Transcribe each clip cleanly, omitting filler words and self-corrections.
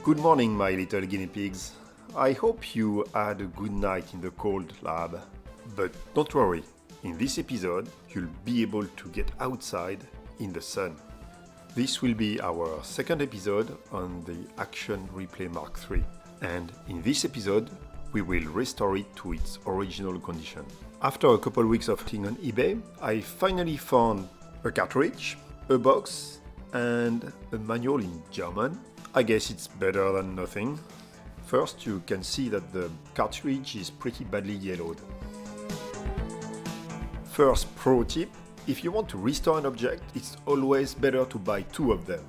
Good morning, my little guinea pigs. I hope you had a good night in the cold lab. But don't worry, in this episode, you'll be able to get outside in the sun. This will be our second episode on the Action Replay Mark III. And in this episode, we will restore it to its original condition. After a couple weeks of looking on eBay, I finally found a cartridge, a box, and a manual in German. I guess it's better than nothing. First, you can see that the cartridge is pretty badly yellowed. First pro tip, if you want to restore an object, it's always better to buy two of them.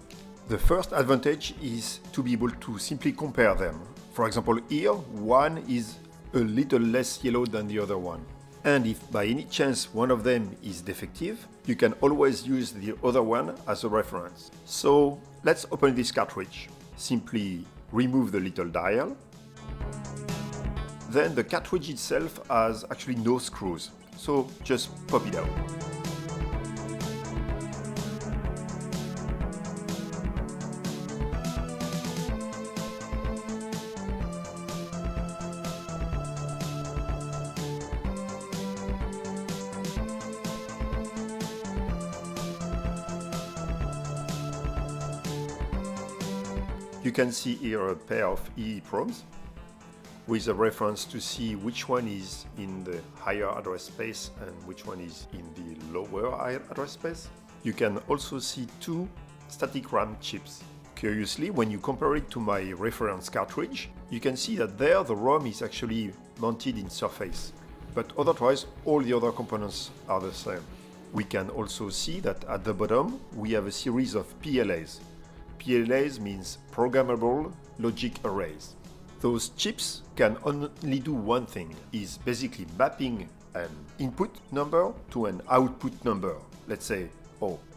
The first advantage is to be able to simply compare them. For example, here, one is a little less yellowed than the other one. And if by any chance one of them is defective, you can always use the other one as a reference. So let's open this cartridge. Simply remove the little dial. Then the cartridge itself has actually no screws, so just pop it out. You can see here a pair of EEPROMs with a reference to see which one is in the higher address space and which one is in the lower address space. You can also see two static RAM chips. Curiously, when you compare it to my reference cartridge, you can see that there the ROM is actually mounted in surface, but otherwise all the other components are the same. We can also see that at the bottom we have a series of PLAs. PLAs means programmable logic arrays. Those chips can only do one thing, is basically mapping an input number to an output number. Let's say,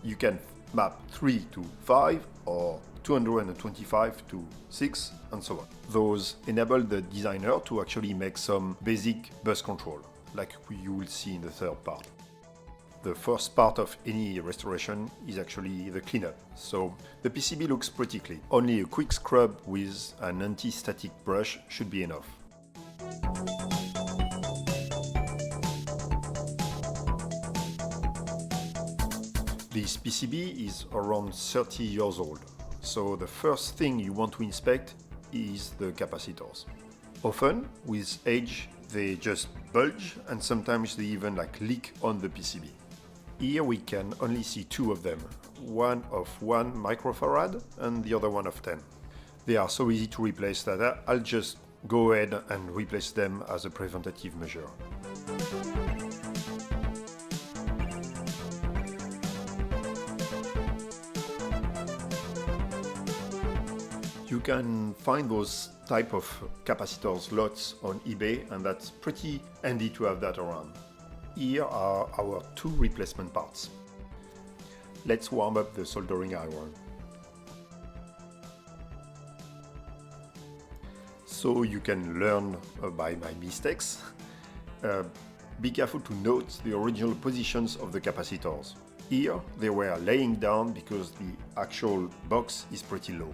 you can map 3 to 5 or 225 to 6 and so on. Those enable the designer to actually make some basic bus control, like you will see in the third part. The first part of any restoration is actually the cleanup. So the PCB looks pretty clean. Only a quick scrub with an anti-static brush should be enough. This PCB is around 30 years old. So the first thing you want to inspect is the capacitors. Often, with age, they just bulge and sometimes they even leak on the PCB. Here we can only see two of them, one of 1 microfarad and the other one of 10. They are so easy to replace that I'll just go ahead and replace them as a preventative measure. You can find those type of capacitors lots on eBay, and that's pretty handy to have that around. Here are our two replacement parts. Let's warm up the soldering iron. So you can learn by my mistakes. Be careful to note the original positions of the capacitors. Here they were laying down because the actual box is pretty low.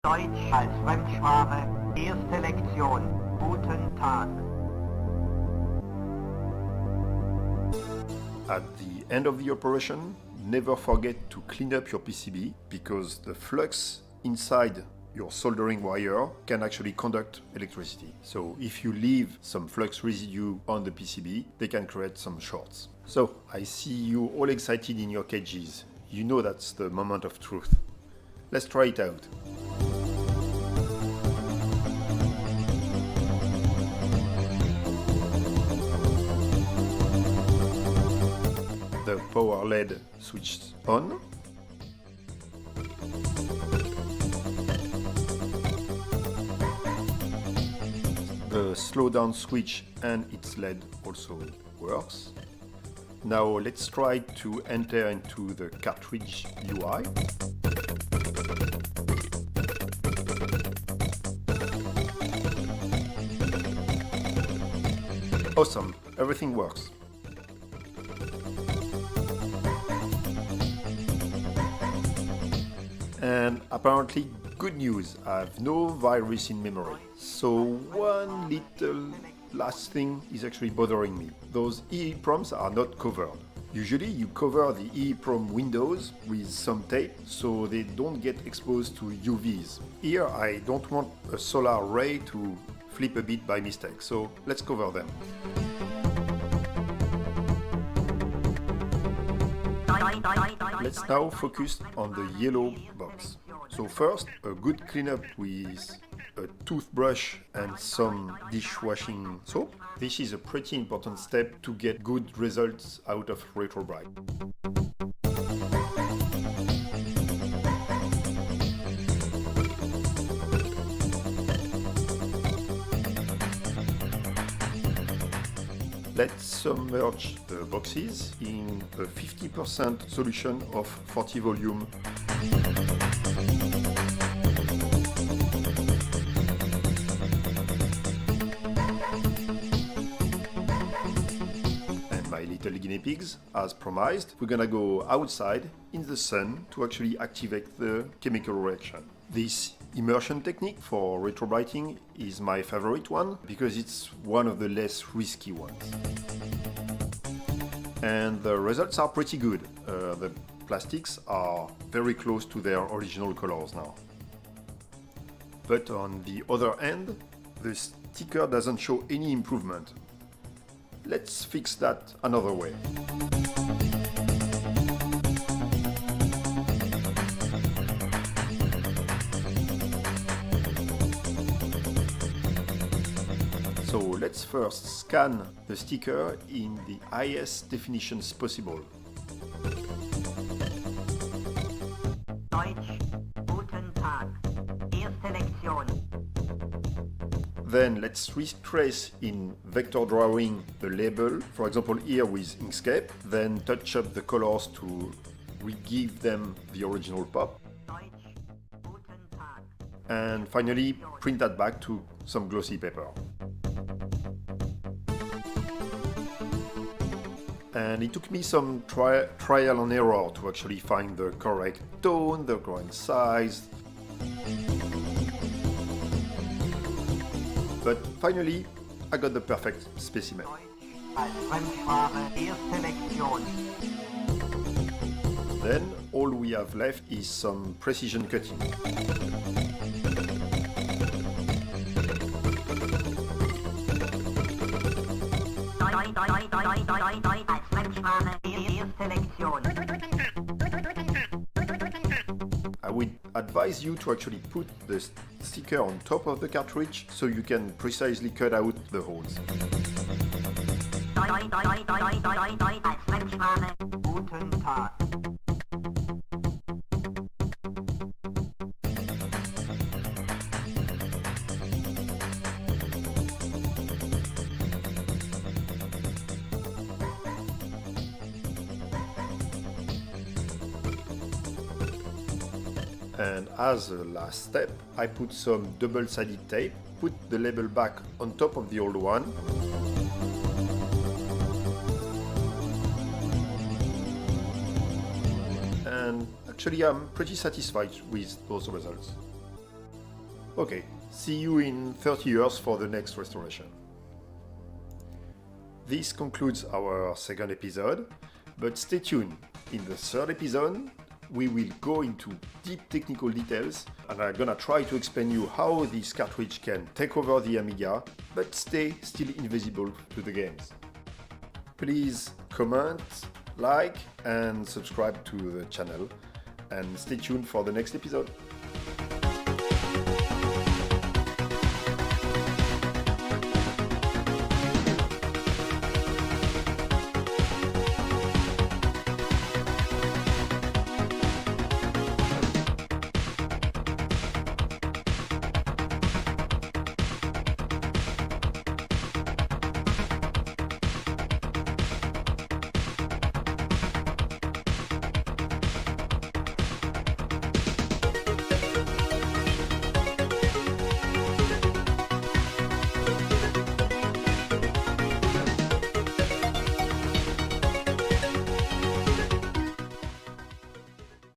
Deutsch als Fremdsprache, erste Lektion. Guten Tag. At the end of the operation, never forget to clean up your PCB because the flux inside your soldering wire can actually conduct electricity. So if you leave some flux residue on the PCB, they can create some shorts. So I see you all excited in your cages. You know that's the moment of truth. Let's try it out. The power LED switched on. The slowdown switch and its LED also works. Now let's try to enter into the cartridge UI. Awesome, everything works. And apparently, good news, I have no virus in memory. So one little last thing is actually bothering me. Those EEPROMs are not covered. Usually you cover the EEPROM windows with some tape so they don't get exposed to UVs. Here I don't want a solar ray to flip a bit by mistake, so let's cover them. Let's now focus on the yellow box. So first, a good cleanup with a toothbrush and some dishwashing soap. This is a pretty important step to get good results out of Retrobrite. Let's submerge the boxes in a 50% solution of 40 volume. And my little guinea pigs, as promised, we're gonna go outside in the sun to actually activate the chemical reaction. This immersion technique for retrobriting is my favorite one because it's one of the less risky ones. And the results are pretty good. The plastics are very close to their original colors now. But on the other end, the sticker doesn't show any improvement. Let's fix that another way. So let's first scan the sticker in the highest definitions possible. Deutsch, guten Tag. Erste Lektion. Then let's retrace in vector drawing the label, for example here with Inkscape, then touch up the colors to re-give them the original pop. Deutsch, guten Tag. And finally print that back to some glossy paper. And it took me some trial and error to actually find the correct tone, the correct size. But finally, I got the perfect specimen. Deutsch als Fremdsprache. Erste Lektion. Then all we have left is some precision cutting. I would advise you to actually put the sticker on top of the cartridge so you can precisely cut out the holes. Guten Tag. And as a last step, I put some double-sided tape, put the label back on top of the old one. And actually I'm pretty satisfied with those results. Okay, see you in 30 years for the next restoration. This concludes our second episode. But stay tuned. In the third episode, we will go into deep technical details and I'm gonna try to explain you how this cartridge can take over the Amiga but stay still invisible to the games. Please comment, like and subscribe to the channel and stay tuned for the next episode.